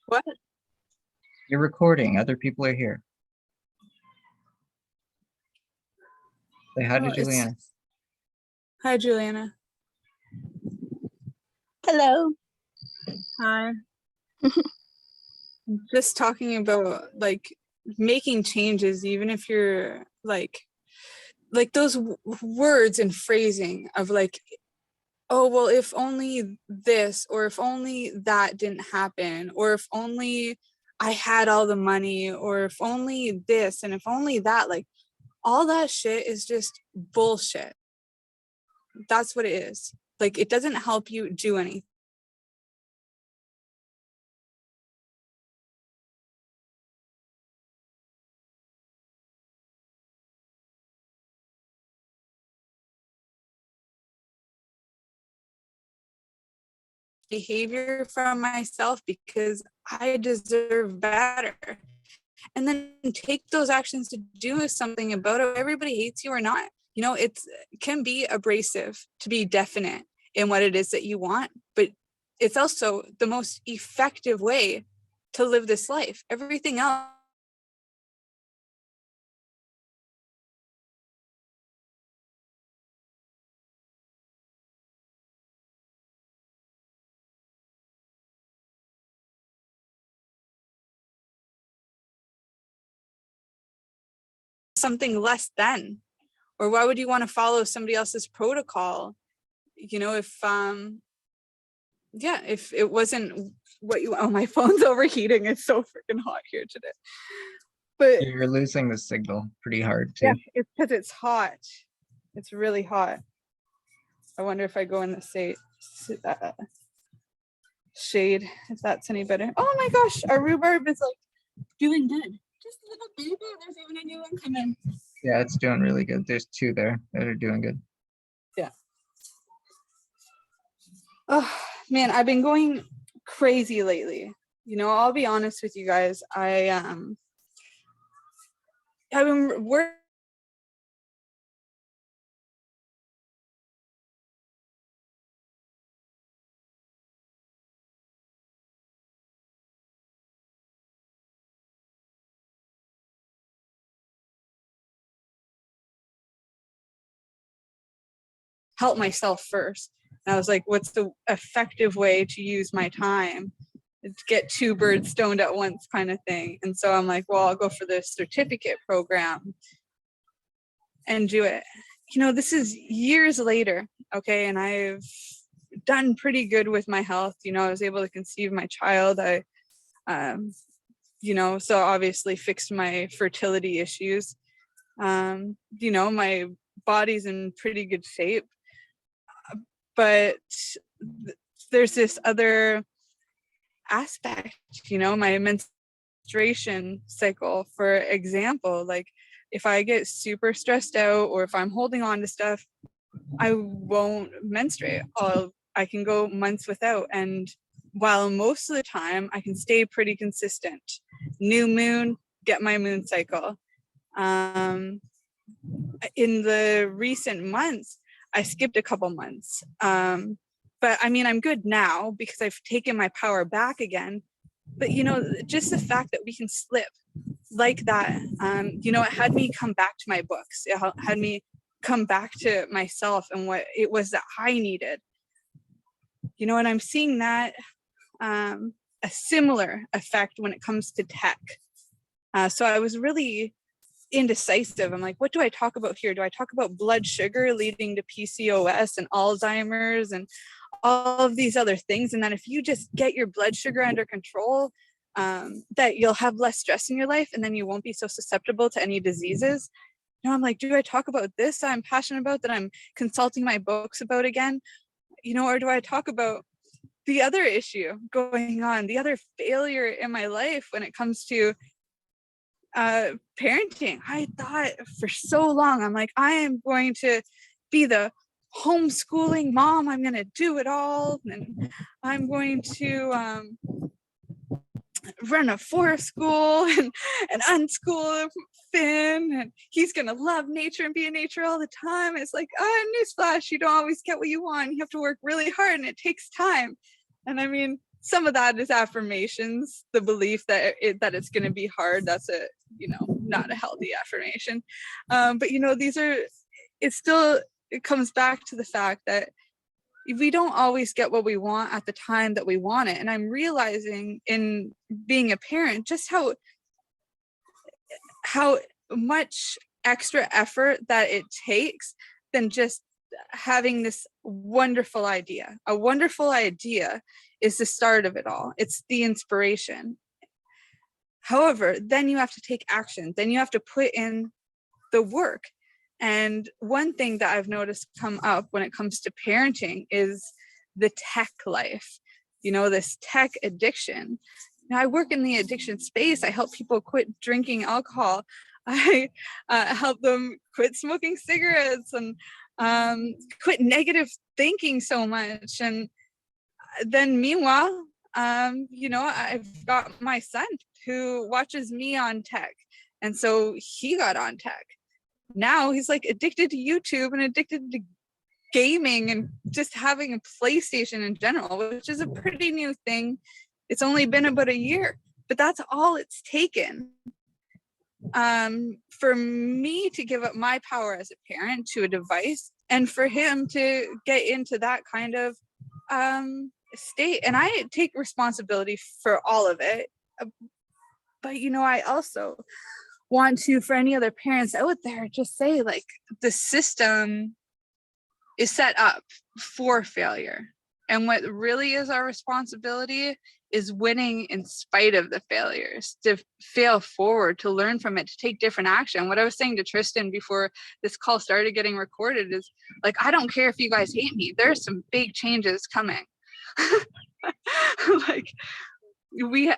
What? You're recording. Other people are here. Say hi to Juliana. Hi, Juliana. Hello. Hi. Just talking about like making changes, even if you're like those words and phrasing of like, oh, well, if only this, or if only that didn't happen, or if only I had all the money, or if only this, and if only that, like all that shit is just bullshit. That's what it is. Like, it doesn't help you do anything. Behavior from myself because I deserve better. And then take those actions to do something about it. Everybody hates you or not. You know, it can be abrasive to be definite in what it is that you want, but it's also the most effective way to live this life. Everything else, something less than, or why would you want to follow somebody else's protocol? You know, if if it wasn't what you, oh, my phone's overheating. It's so freaking hot here today. But You're losing the signal pretty hard too. yeah, it's because it's hot. It's really hot. I wonder if I go in the shade, if that's any better. Oh my gosh, our rhubarb is like doing good. Just a little baby. There's even a new one coming. Yeah, it's doing really good. There's two there that are doing good. Yeah. Oh man, I've been going crazy lately. You know, I'll be honest with you guys. I've been working help myself first. And I was like, what's the effective way to use my time? To get two birds stoned at once kind of thing. And so I'm like, well, I'll go for the certificate program and do it. You know, this is years later, okay, and I've done pretty good with my health. You know, I was able to conceive my child. I you know, so obviously fixed my fertility issues. You know, my body's in pretty good shape, but there's this other aspect, you know, my menstruation cycle, for example. Like, if I get super stressed out or if I'm holding on to stuff, I won't menstruate. I can go months without. And while most of the time I can stay pretty consistent, new moon, get my moon cycle. In the recent months, I skipped a couple months. But I mean, I'm good now because I've taken my power back again. But, you know, just the fact that we can slip like that, you know, it had me come back to my books. It had me come back to myself and what it was that I needed. You know, and I'm seeing that a similar effect when it comes to tech. So I was really indecisive. I'm like, what do I talk about here? Do I talk about blood sugar leading to PCOS and Alzheimer's and all of these other things? And that if you just get your blood sugar under control, that you'll have less stress in your life and then you won't be so susceptible to any diseases. You know, I'm like, do I talk about this I'm passionate about, that I'm consulting my books about again? You know, or do I talk about the other issue going on, the other failure in my life when it comes to parenting? I thought for so long, I'm like, I am going to be the homeschooling mom. I'm going to do it all. And I'm going to run a forest school and unschool Finn. And he's going to love nature and be in nature all the time. It's like, newsflash, you don't always get what you want. You have to work really hard and it takes time. And I mean, some of that is affirmations, the belief that it's going to be hard. That's a, not a healthy affirmation. But it comes back to the fact that we don't always get what we want at the time that we want it. And I'm realizing in being a parent just how much extra effort that it takes than just having this wonderful idea. A wonderful idea is the start of it all. It's the inspiration. However, then you have to take action. Then you have to put in the work. And one thing that I've noticed come up when it comes to parenting is the tech life, this tech addiction. Now, I work in the addiction space. I help people quit drinking alcohol. I help them quit smoking cigarettes and quit negative thinking so much. And then meanwhile, I've got my son who watches me on tech. And so he got on tech. Now he's like addicted to YouTube and addicted to gaming and just having a PlayStation in general, which is a pretty new thing. It's only been about a year, but that's all it's taken for me to give up my power as a parent to a device, and for him to get into that kind of state. And I take responsibility for all of it. But, I also want to, for any other parents out there, just say, like, the system is set up for failure. And what really is our responsibility is winning in spite of the failures, to fail forward, to learn from it, to take different action. What I was saying to Tristan before this call started getting recorded is, like, I don't care if you guys hate me. There's some big changes coming. Like, we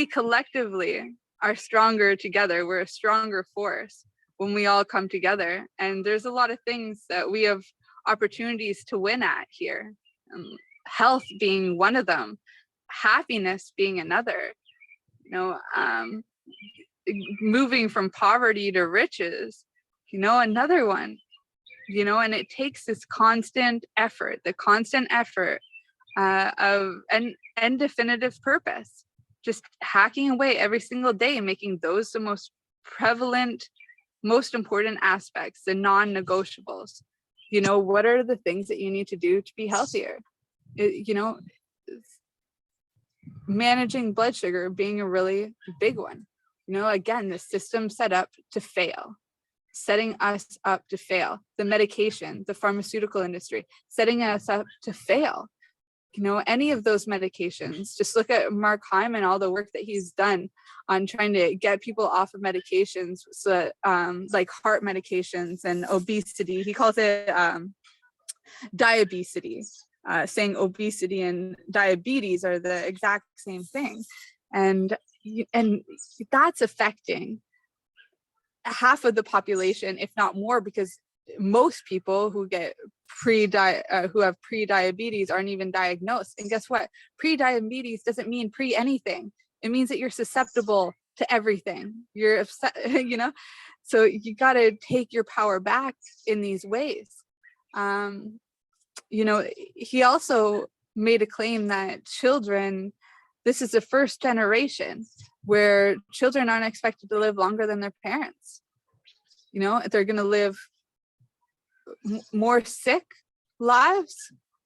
collectively are stronger together. We're a stronger force when we all come together. And there's a lot of things that we have opportunities to win at here. Health being one of them, happiness being another, moving from poverty to riches, another one, and it takes this constant effort, of and definitive purpose, just hacking away every single day, making those the most prevalent, most important aspects, the non-negotiables. What are the things that you need to do to be healthier? Managing blood sugar being a really big one. Again, the system set up to fail, setting us up to fail. The medication, the pharmaceutical industry, setting us up to fail. Any of those medications, just look at Mark Hyman, all the work that he's done on trying to get people off of medications, so like heart medications and obesity. He calls it diabetes, saying obesity and diabetes are the exact same thing. And that's affecting half of the population, if not more, because most people who get who have pre-diabetes aren't even diagnosed. And guess what? Pre-diabetes doesn't mean pre-anything. It means that you're susceptible to everything. You're upset, so you got to take your power back in these ways. He also made a claim that children, this is the first generation where children aren't expected to live longer than their parents. They're going to live more sick lives,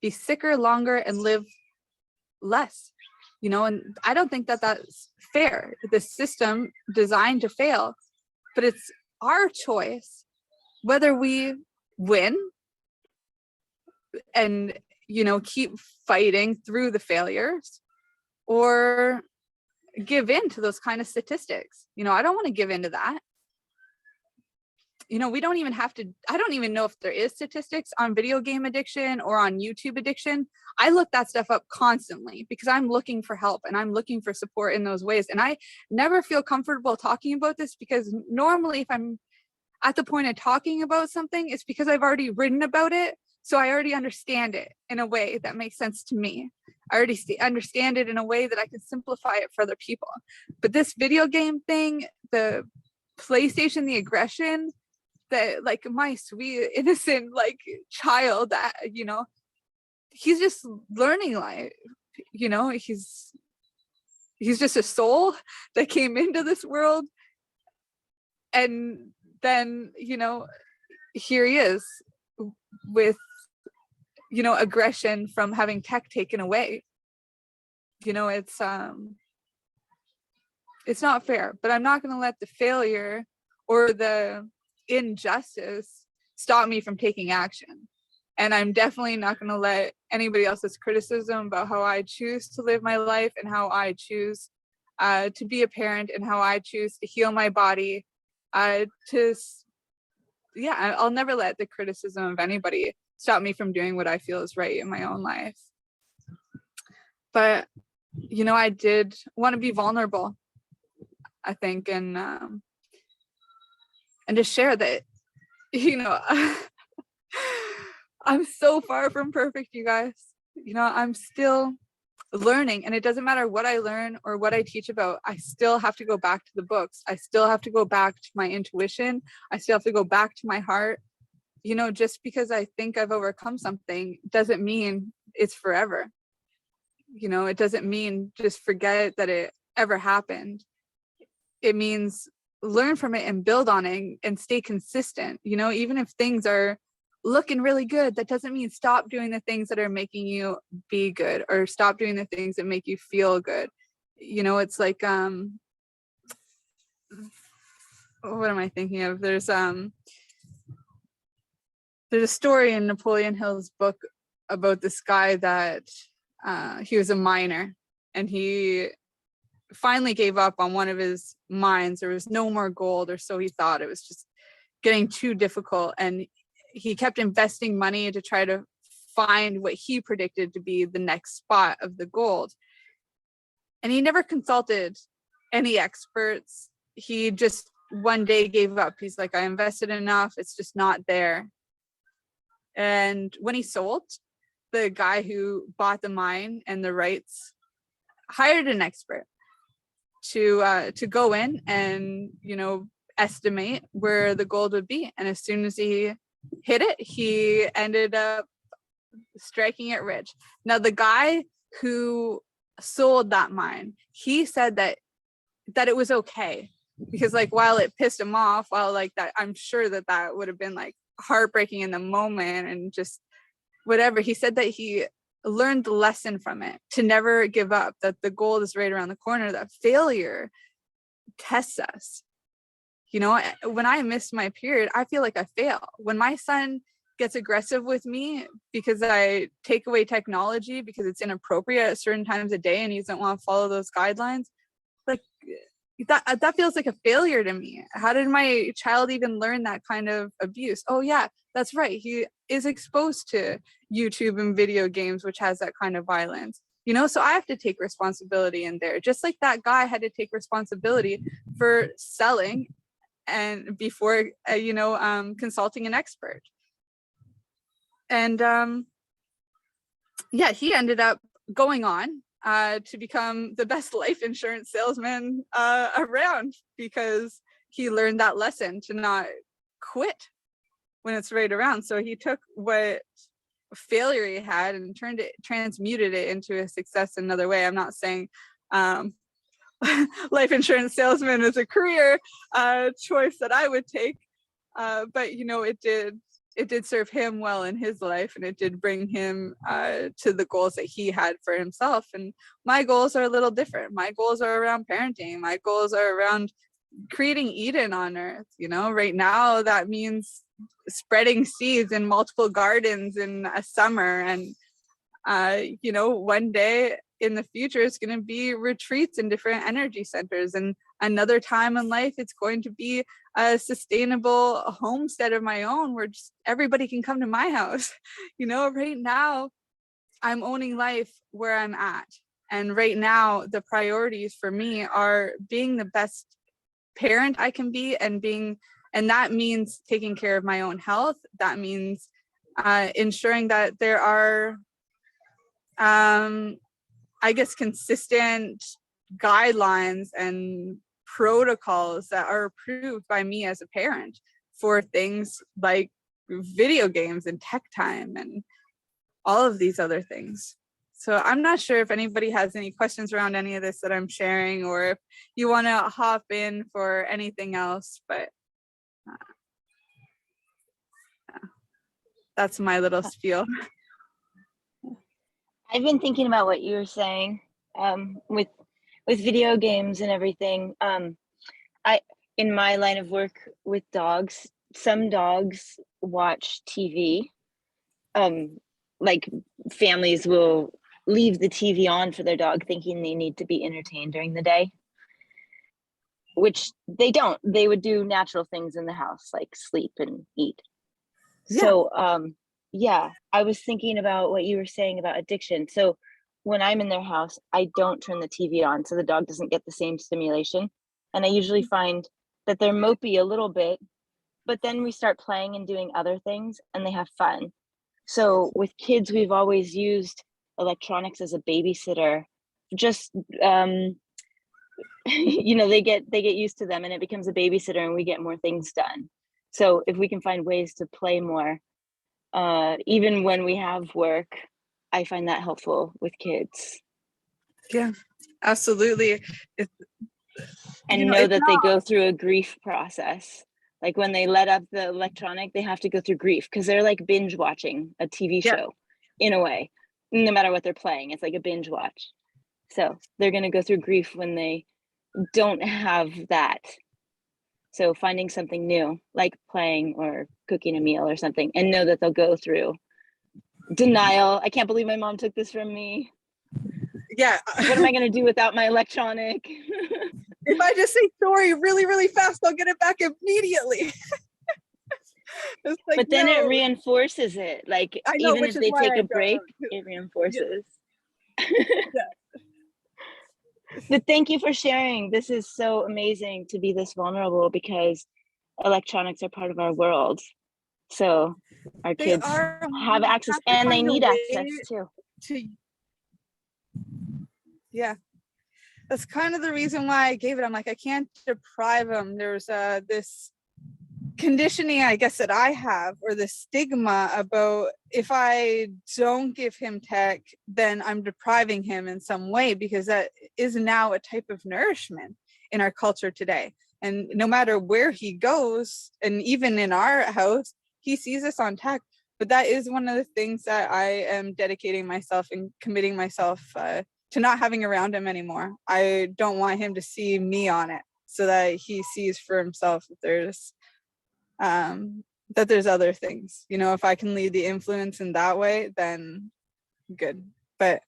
be sicker longer, and live less. And I don't think that that's fair. The system designed to fail, but it's our choice whether we win and keep fighting through the failures, or give in to those kind of statistics. I don't want to give in to that. We don't even have to, I don't even know if there is statistics on video game addiction or on YouTube addiction. I look that stuff up constantly because I'm looking for help and I'm looking for support in those ways. And I never feel comfortable talking about this, because normally if I'm at the point of talking about something, it's because I've already written about it. So I already understand it in a way that makes sense to me. I already understand it in a way that I can simplify it for other people. But this video game thing, the PlayStation, the aggression, that, like, my sweet innocent child, that he's just learning life. you know, he's just a soul that came into this world, and then, you know, here he is with, you know, aggression from having tech taken away. You know, it's not fair, but I'm not going to let the failure or the injustice stop me from taking action. And I'm definitely not going to let anybody else's criticism about how I choose to live my life and how I choose to be a parent and how I choose to heal my body. I'll never let the criticism of anybody stop me from doing what I feel is right in my own life. But, you know, I did want to be vulnerable, I think, and to share that, you know, I'm so far from perfect, you guys. You know, I'm still learning, and it doesn't matter what I learn or what I teach about. I still have to go back to the books. I still have to go back to my intuition. I still have to go back to my heart. You know, just because I think I've overcome something doesn't mean it's forever. You know, it doesn't mean just forget that it ever happened. It means learn from it and build on it and stay consistent. You know, even if things are looking really good, that doesn't mean stop doing the things that are making you be good, or stop doing the things that make you feel good. You know, it's like, what am I thinking of? There's a story in Napoleon Hill's book about this guy that he was a miner, and he finally gave up on one of his mines. There was no more gold, or so he thought. It was just getting too difficult, and he kept investing money to try to find what he predicted to be the next spot of the gold. And he never consulted any experts. He just one day gave up. He's like, I invested enough, it's just not there. And when he sold, the guy who bought the mine and the rights hired an expert to go in and, you know, estimate where the gold would be. And as soon as he hit it, he ended up striking it rich. Now, the guy who sold that mine, he said that it was okay, because, like, while it pissed him off, while like that, I'm sure that would have been like heartbreaking in the moment and just whatever, he said that he learned the lesson from it, to never give up, that the gold is right around the corner, that failure tests us. You know, when I miss my period, I feel like I fail. When my son gets aggressive with me because I take away technology because it's inappropriate at certain times of day and he doesn't want to follow those guidelines, like that feels like a failure to me. How did my child even learn that kind of abuse? Oh yeah, that's right, he is exposed to YouTube and video games, which has that kind of violence. You know, so I have to take responsibility in there, just like that guy had to take responsibility for selling and before consulting an expert. And he ended up going on to become the best life insurance salesman around, because he learned that lesson to not quit when it's right around. So he took what failure he had and transmuted it into a success another way. I'm not saying life insurance salesman is a career choice that I would take, but you know, it did serve him well in his life, and it did bring him to the goals that he had for himself. And my goals are a little different. My goals are around parenting. My goals are around creating Eden on earth. You know, right now that means spreading seeds in multiple gardens in a summer, and one day in the future it's going to be retreats in different energy centers, and another time in life it's going to be a sustainable homestead of my own where just everybody can come to my house. You know, right now I'm owning life where I'm at, and right now the priorities for me are being the best parent I can be, and that means taking care of my own health. That means ensuring that there are consistent guidelines and protocols that are approved by me as a parent for things like video games and tech time and all of these other things. So I'm not sure if anybody has any questions around any of this that I'm sharing, or if you want to hop in for anything else, but that's my little spiel. I've been thinking about what you were saying with video games and everything. In my line of work with dogs, some dogs watch TV. Like families will leave the TV on for their dog thinking they need to be entertained during the day, which they don't. They would do natural things in the house like sleep and eat. Yeah. So yeah, I was thinking about what you were saying about addiction. So when I'm in their house, I don't turn the TV on so the dog doesn't get the same stimulation. And I usually find that they're mopey a little bit, but then we start playing and doing other things and they have fun. So with kids, we've always used electronics as a babysitter. Just you know, they get used to them and it becomes a babysitter and we get more things done. So if we can find ways to play more, even when we have work, I find that helpful with kids. Yeah, absolutely. And know that they go through a grief process. Like when they let up the electronic, they have to go through grief because they're like binge watching a TV show in a way, no matter what they're playing. It's like a binge watch. So they're going to go through grief when they don't have that. So finding something new, like playing or cooking a meal or something, and know that they'll go through denial. I can't believe my mom took this from me. Yeah. What am I going to do without my electronic? If I just say sorry really, really fast, I'll get it back immediately. Like, but then it reinforces it. Like know, even if they take a break, it reinforces. Yeah. But thank you for sharing. This is so amazing to be this vulnerable because electronics are part of our world. So our kids have access and they need access too. Yeah. That's kind of the reason why I gave it. I'm like, I can't deprive them. There's this conditioning, I guess, that I have, or the stigma about if I don't give him tech, then I'm depriving him in some way, because that is now a type of nourishment in our culture today. And no matter where he goes, and even in our house, he sees us on tech. But that is one of the things that I am dedicating myself and committing myself to not having around him anymore. I don't want him to see me on it, so that he sees for himself that there's other things. You know, if I can lead the influence in that way, then good. But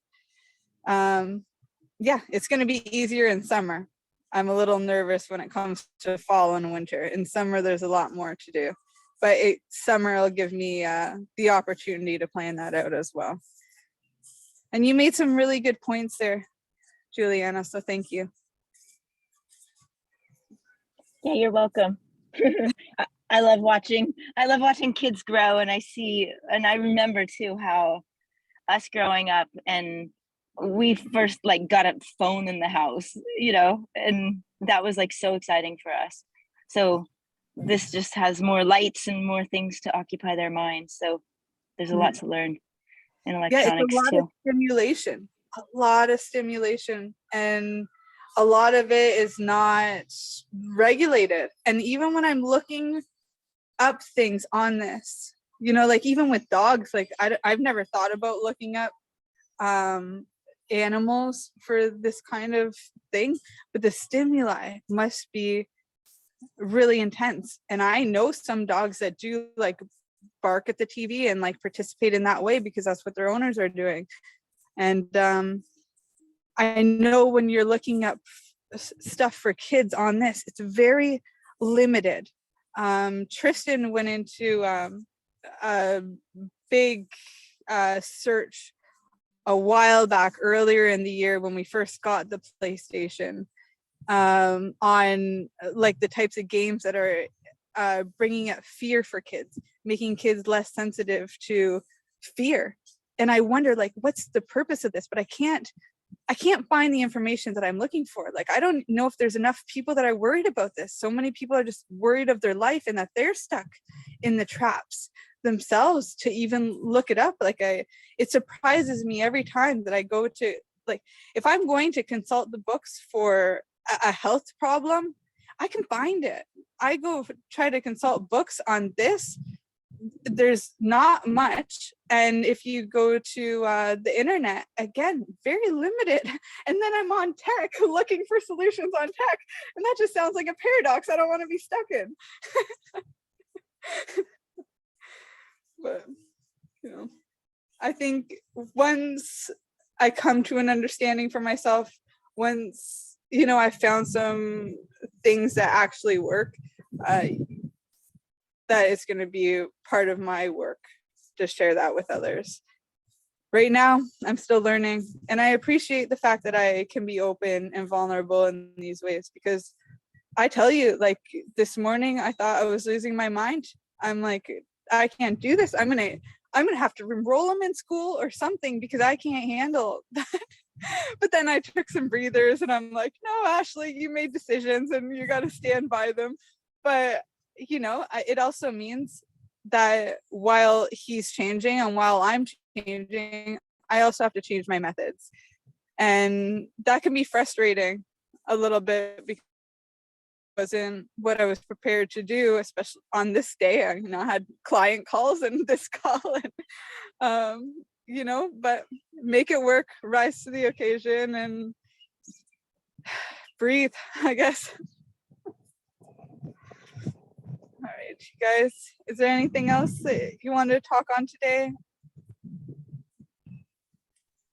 yeah, it's going to be easier in summer. I'm a little nervous when it comes to fall and winter. In summer, there's a lot more to do. But summer will give me the opportunity to plan that out as well. And you made some really good points there, Juliana, so thank you. Yeah, you're welcome. I love watching kids grow, and I remember too how us growing up, and we first like got a phone in the house, you know, and that was like so exciting for us. So this just has more lights and more things to occupy their minds. So there's a lot to learn in electronics too. A lot of stimulation, and a lot of it is not regulated. And even when I'm looking up things on this, you know, like even with dogs, like I've never thought about looking up animals for this kind of thing, but the stimuli must be really intense. And I know some dogs that do like bark at the TV and like participate in that way because that's what their owners are doing. And I know when you're looking up stuff for kids on this, it's very limited. Tristan went into a big search a while back earlier in the year when we first got the PlayStation on like the types of games that are bringing up fear for kids, making kids less sensitive to fear. And I wonder, like, what's the purpose of this? But I can't find the information that I'm looking for. Like, I don't know if there's enough people that are worried about this. So many people are just worried of their life and that they're stuck in the traps themselves to even look it up. Like it surprises me every time that I go to, like, if I'm going to consult the books for a health problem, I can find it. I go try to consult books on this, there's not much. And if you go to the internet, again, very limited. And then I'm on tech looking for solutions on tech, and that just sounds like a paradox I don't want to be stuck in. But I think once I come to an understanding for myself, once I found some things that actually work, that is going to be part of my work to share that with others. Right now, I'm still learning, and I appreciate the fact that I can be open and vulnerable in these ways, because I tell you, like this morning, I thought I was losing my mind. I'm like, I can't do this. I'm gonna have to enroll them in school or something, because I can't handle that. But then I took some breathers, and I'm like, no, Ashley, you made decisions, and you got to stand by them. But it also means that while he's changing and while I'm changing, I also have to change my methods. And that can be frustrating a little bit, because it wasn't what I was prepared to do, especially on this day. I had client calls and this call, and but make it work, rise to the occasion, and breathe, I guess. All right, you guys, is there anything else that you wanted to talk on today?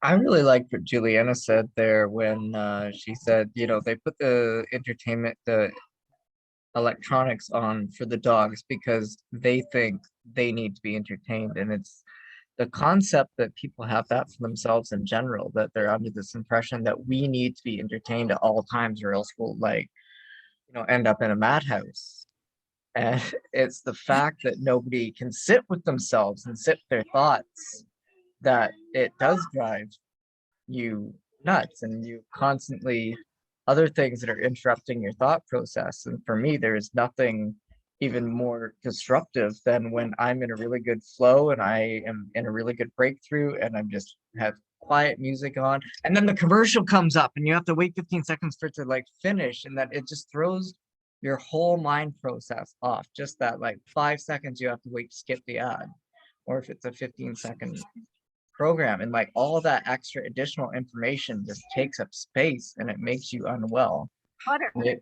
I really liked what Juliana said there when she said, they put the electronics on for the dogs because they think they need to be entertained. And it's the concept that people have that for themselves in general, that they're under this impression that we need to be entertained at all times, or else we'll end up in a madhouse. And it's the fact that nobody can sit with themselves and sit with their thoughts, that it does drive you nuts, and you constantly other things that are interrupting your thought process. And for me, there is nothing even more disruptive than when I'm in a really good flow and I am in a really good breakthrough, and I'm just have quiet music on, and then the commercial comes up and you have to wait 15 seconds for it to finish, and that it just throws your whole mind process off. Just that 5 seconds you have to wait to skip the ad, or if it's a 15-second program, and all of that extra additional information just takes up space, and it makes you unwell. It's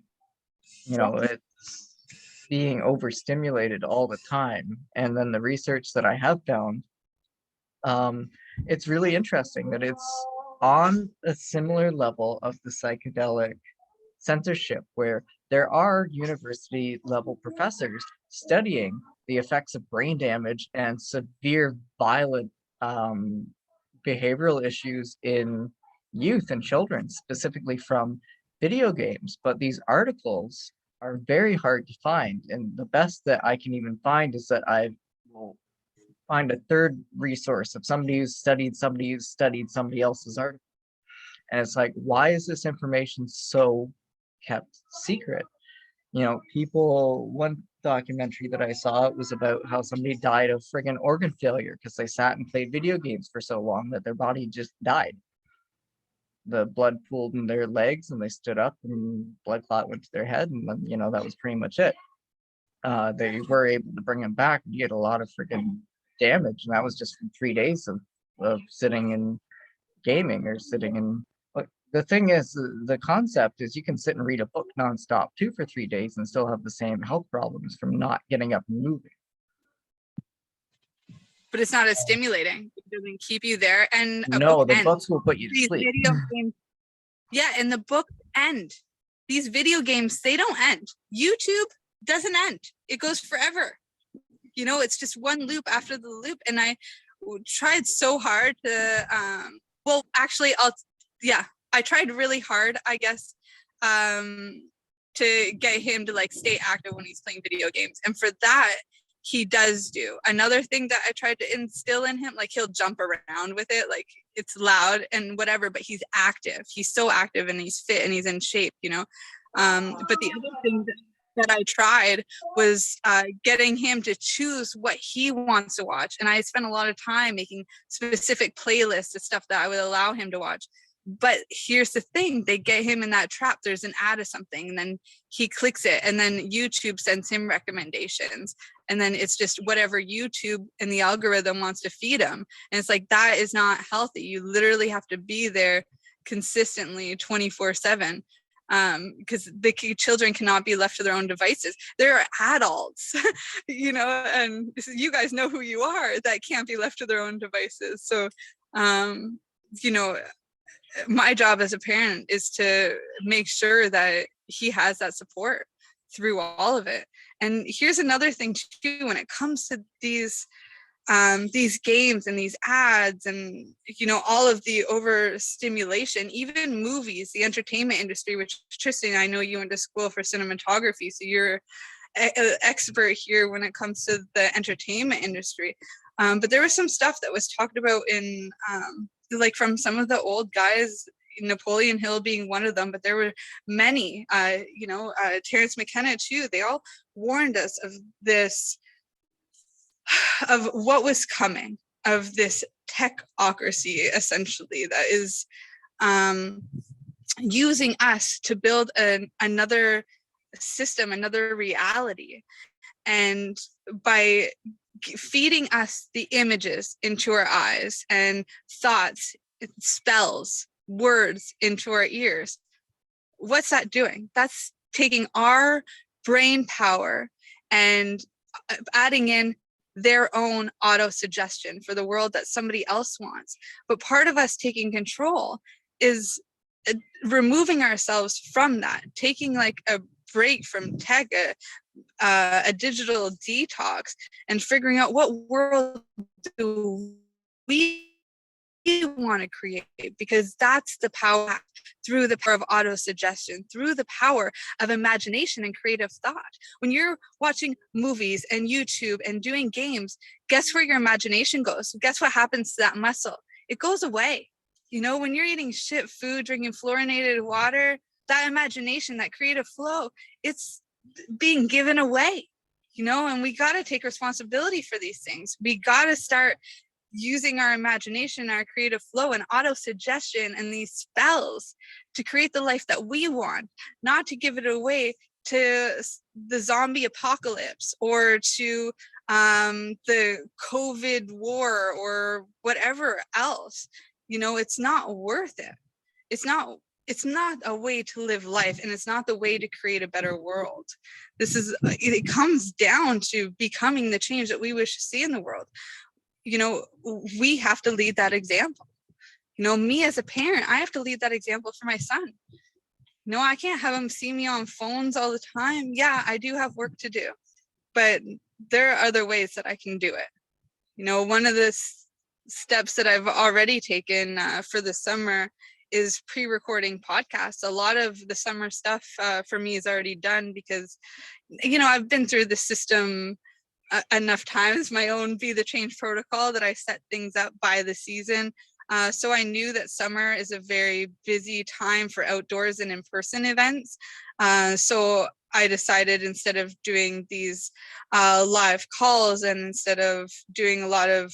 being overstimulated all the time. And then the research that I have found, it's really interesting that it's on a similar level of the psychedelic censorship, where there are university level professors studying the effects of brain damage and severe violent behavioral issues in youth and children, specifically from video games. But these articles are very hard to find, and the best that I can even find is that I will find a third resource of somebody who's studied somebody else's article. And it's like, why is this information so kept secret? One documentary that I saw, it was about how somebody died of friggin' organ failure because they sat and played video games for so long that their body just died. The blood pooled in their legs and they stood up and blood clot went to their head, and then that was pretty much it. They were able to bring him back and get a lot of friggin' damage, and that was just from 3 days of sitting and gaming or sitting in. The thing is, the concept is you can sit and read a book nonstop too for 3 days and still have the same health problems from not getting up and moving. But it's not as stimulating. It doesn't keep you there. And no, the books will put you to sleep. Video games, yeah, and the book end. These video games, they don't end. YouTube doesn't end. It goes forever. It's just one loop after the loop. And I tried so hard to, I tried really hard, I guess, to get him to stay active when he's playing video games. And for that, he does do. Another thing that I tried to instill in him, he'll jump around with it, it's loud and whatever, but he's active. He's so active and he's fit and he's in shape, But the other thing that I tried was getting him to choose what he wants to watch. And I spent a lot of time making specific playlists of stuff that I would allow him to watch. But here's the thing, they get him in that trap. There's an ad of something, and then he clicks it, and then YouTube sends him recommendations. And then it's just whatever YouTube and the algorithm wants to feed him. And it's like, that is not healthy. You literally have to be there consistently 24/7. Because the children cannot be left to their own devices. There are adults, you know, and you guys know who you are, that can't be left to their own devices. So, you know, my job as a parent is to make sure that he has that support through all of it. And here's another thing too, when it comes to these games and these ads and, you know, all of the overstimulation, even movies, the entertainment industry, which Tristan, I know you went to school for cinematography, so you're an expert here when it comes to the entertainment industry. But there was some stuff that was talked about in like from some of the old guys, Napoleon Hill being one of them, but there were many, you know, Terrence McKenna too. They all warned us of this, of what was coming, of this techocracy, essentially, that is using us to build another system, another reality. And by feeding us the images into our eyes and thoughts, spells, words into our ears, what's that doing? That's taking our brain power and adding in their own auto suggestion for the world that somebody else wants. But part of us taking control is removing ourselves from that, taking like a break from tech, a digital detox, and figuring out what world do we want to create, because that's the power, through the power of auto suggestion, through the power of imagination and creative thought. When you're watching movies and YouTube and doing games, guess where your imagination goes? Guess what happens to that muscle? It goes away. You know, when you're eating shit food, drinking fluorinated water, that imagination, that creative flow, it's being given away, you know. And we got to take responsibility for these things. We got to start using our imagination, our creative flow, and auto suggestion and these spells to create the life that we want, not to give it away to the zombie apocalypse or to the COVID war or whatever else. You know, it's not worth it. It's not a way to live life, and it's not the way to create a better world. It comes down to becoming the change that we wish to see in the world. You know, we have to lead that example. You know, me as a parent, I have to lead that example for my son. You know, I can't have him see me on phones all the time. Yeah, I do have work to do, but there are other ways that I can do it. You know, one of the steps that I've already taken for the summer is pre-recording podcasts. A lot of the summer stuff for me is already done because, you know, I've been through the system enough times, my own Be the Change protocol, that I set things up by the season. So I knew that summer is a very busy time for outdoors and in-person events. So I decided, instead of doing these live calls and instead of doing a lot of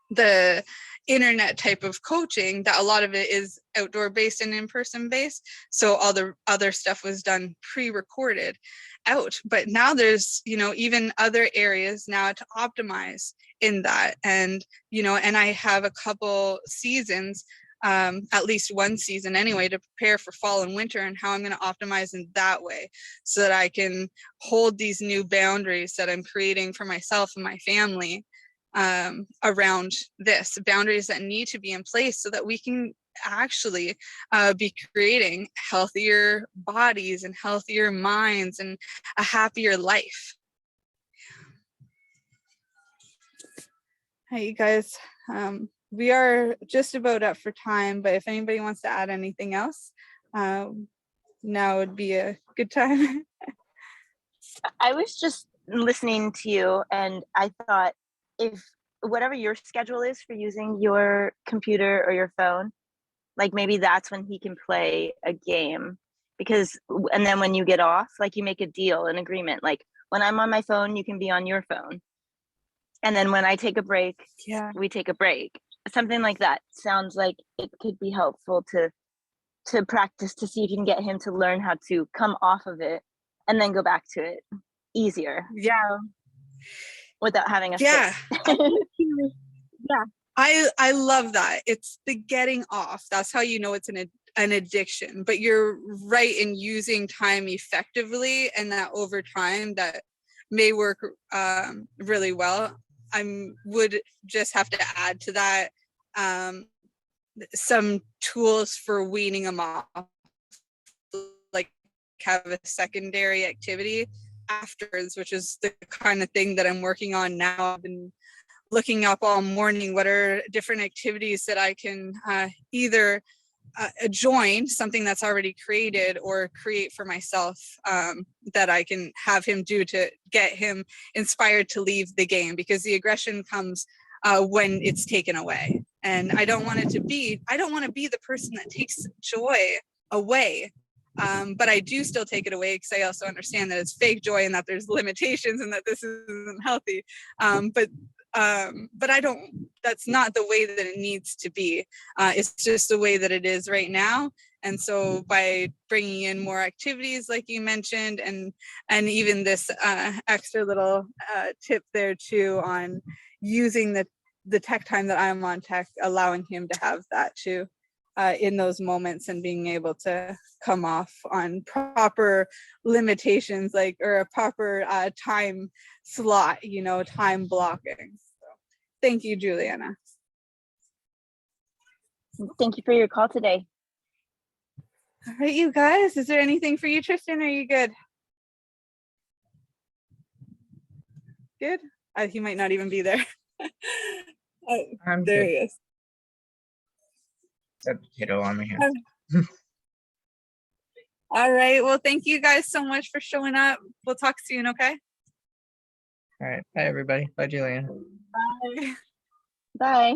the internet type of coaching, that a lot of it is outdoor based and in-person based. So all the other stuff was done pre-recorded out. But now there's, you know, even other areas now to optimize in that. And, you know, and I have a couple seasons, at least one season anyway, to prepare for fall and winter, and how I'm going to optimize in that way so that I can hold these new boundaries that I'm creating for myself and my family around this, boundaries that need to be in place so that we can actually be creating healthier bodies and healthier minds and a happier life. Hi, you guys. We are just about up for time, but if anybody wants to add anything else, now would be a good time. I was just listening to you, and I thought, if whatever your schedule is for using your computer or your phone, like maybe that's when he can play a game. because, and then when you get off, like you make a deal, an agreement, like when I'm on my phone, you can be on your phone. And then when I take a break, Yeah. we take a break. Something like that sounds like it could be helpful to practice, to see if you can get him to learn how to come off of it and then go back to it easier Yeah. without having a Yeah. fit. Yeah. I love that. It's the getting off. That's how you know it's an addiction. But you're right in using time effectively, and that over time that may work really well. I would just have to add to that some tools for weaning them off, like have a secondary activity afterwards, which is the kind of thing that I'm working on now. I've been looking up all morning what are different activities that I can either join, something that's already created, or create for myself that I can have him do to get him inspired to leave the game, because the aggression comes when it's taken away. And I don't want to be the person that takes joy away. But I do still take it away, because I also understand that it's fake joy and that there's limitations and that this isn't healthy. But I don't, that's not the way that it needs to be. It's just the way that it is right now. And so by bringing in more activities, like you mentioned, and even this extra little tip there too on using the tech time that I'm on tech, allowing him to have that too in those moments, and being able to come off on proper limitations, like, or a proper time slot, time blocking. So thank you, Juliana. Thank you for your call today. All right, you guys, is there anything for you, Tristan? Are you good? Good? He might not even be there. I'm there good. he is. Got the kiddo on me here. All right, well, thank you guys so much for showing up. We'll talk soon, okay? All right. Bye, everybody. Bye, Juliana. Bye. Bye.